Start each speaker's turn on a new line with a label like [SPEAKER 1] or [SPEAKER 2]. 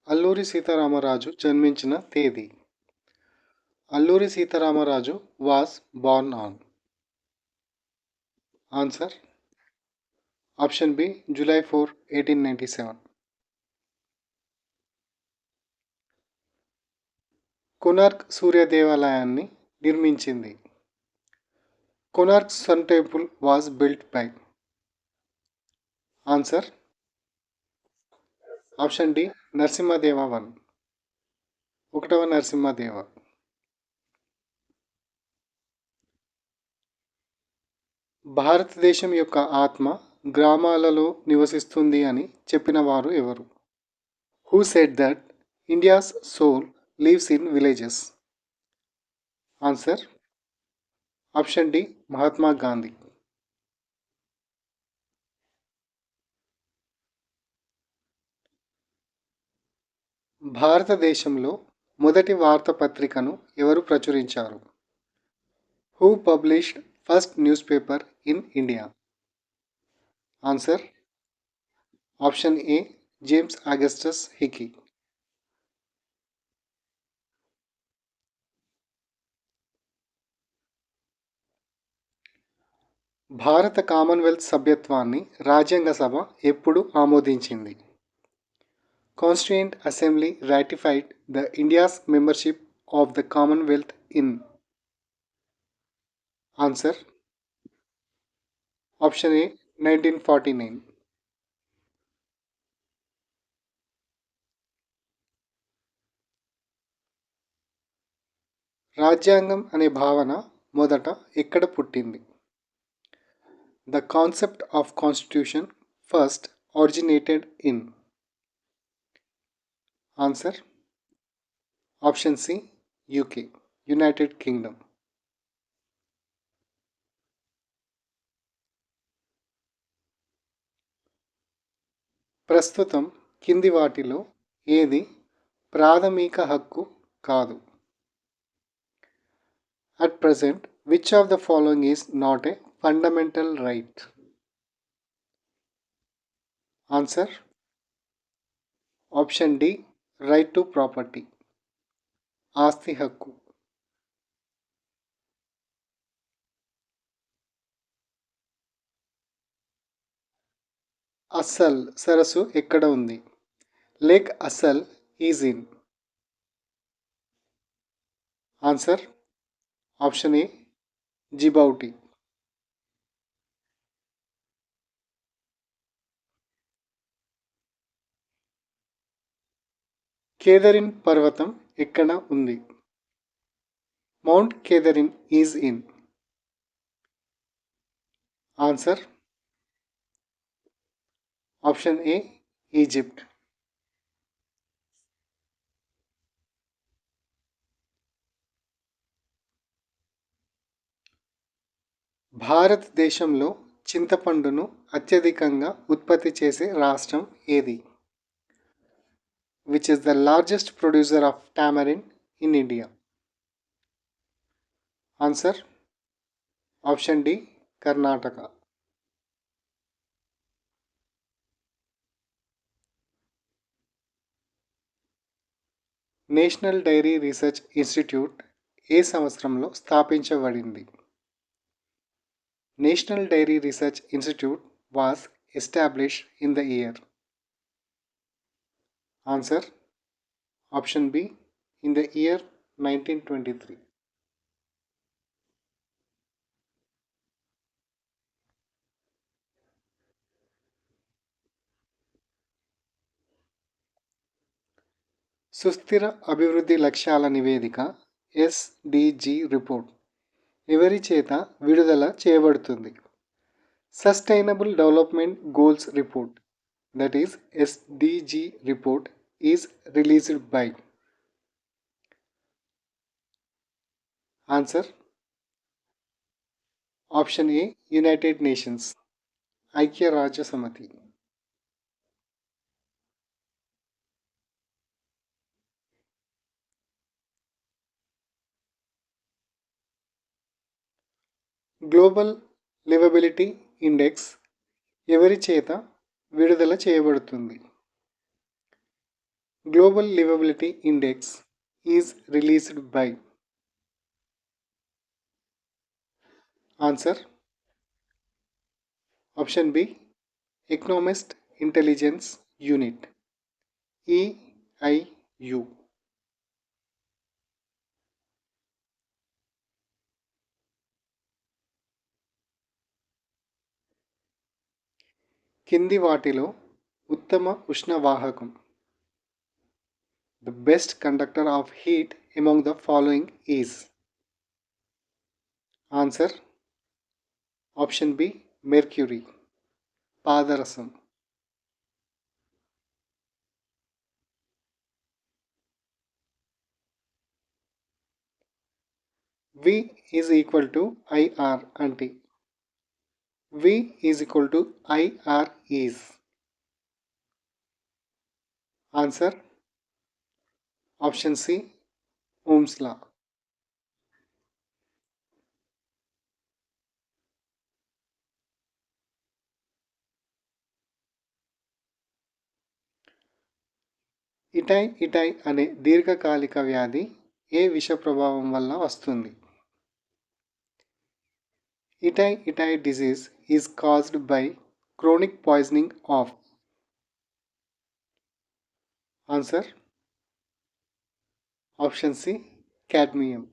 [SPEAKER 1] అల్లూరి సీతారామరాజు జన్మించిన తేదీ. Alluri Sitaramaraju was born on. Answer option B July 4, 1897. Konark Surya దేవాలయాన్ని నిర్మించింది. Konark sun temple was built by. Answer option D Narasimhadeva 1, ఒకటవ నరసింహదేవ. భారతదేశం యొక్క ఆత్మ గ్రామాలలో నివసిస్తుంది అని చెప్పిన వారు ఎవరు? Who said that India's soul lives in villages? Answer option D Mahatma Gandhi. భారతదేశంలో మొదటి వార్తాపత్రికను ఎవరు ప్రచురించారు? Who published first newspaper in India? Answer option A James Augustus Hicky. భారత కామన్వెల్త్ సభ్యత్వాన్ని రాజ్యాంగ సభ ఎప్పుడు ఆమోదించింది? Constituent assembly ratified the India's membership of the Commonwealth in? Answer option A 1949. రాజ్యాంగం అనే భావన మొదట ఎక్కడ పుట్టింది? The concept of constitution first originated in? Answer option C UK, United Kingdom. ప్రస్తుతం కింది వాటిలో ఏది ప్రాథమిక హక్కు కాదు? At present which of the following is not a fundamental right? Answer option D right to property, ఆస్తి హక్కు. అస్సల్ సరస్సు ఎక్కడ ఉంది? Lake Assal is in? Answer option A Djibouti. Catherine పర్వతం ఎక్కడ ఉంది? Mount Catherine is in? Answer option A Egypt. భారతదేశంలో చింతపండును అత్యధికంగా ఉత్పత్తి చేసే రాష్ట్రం ఏది? Which is the largest producer of tamarind in India? Answer option D Karnataka. National dairy research institute ఏ సంవత్సరంలో స్థాపించబడింది? National dairy research institute was established in the year? Answer option B in the year 1923. సుస్థిర అభివృద్ధి లక్ష్యాల నివేదిక SDG report ఎవరి చేత విడుదల చేయబడుతుంది? Sustainable development goals report, that is SDG report is released by? Answer option A United nations, ఐక్యరాజ్య సమితి. గ్లోబల్ లివబిలిటీ ఇండెక్స్ ఎవరి చేత విడుదల చేయబడుతుంది? Global Livability Index is released by? Answer. Option B. Economist Intelligence Unit, EIU. కింది వాటిలో ఉత్తమ ఉష్ణవాహకం? The best conductor of heat among the following is? Answer. Option B. Mercury, పాదరసం. V is equal to IR అంటే? V is equal to IR is? Answer. Option C. Ohm's law. ఇటై ఇటై అనే దీర్ఘకాలిక వ్యాధి ఏ విష ప్రభావం వల్ల వస్తుంది? Itai itai disease is caused by chronic poisoning of? Answer. Option C. cadmium.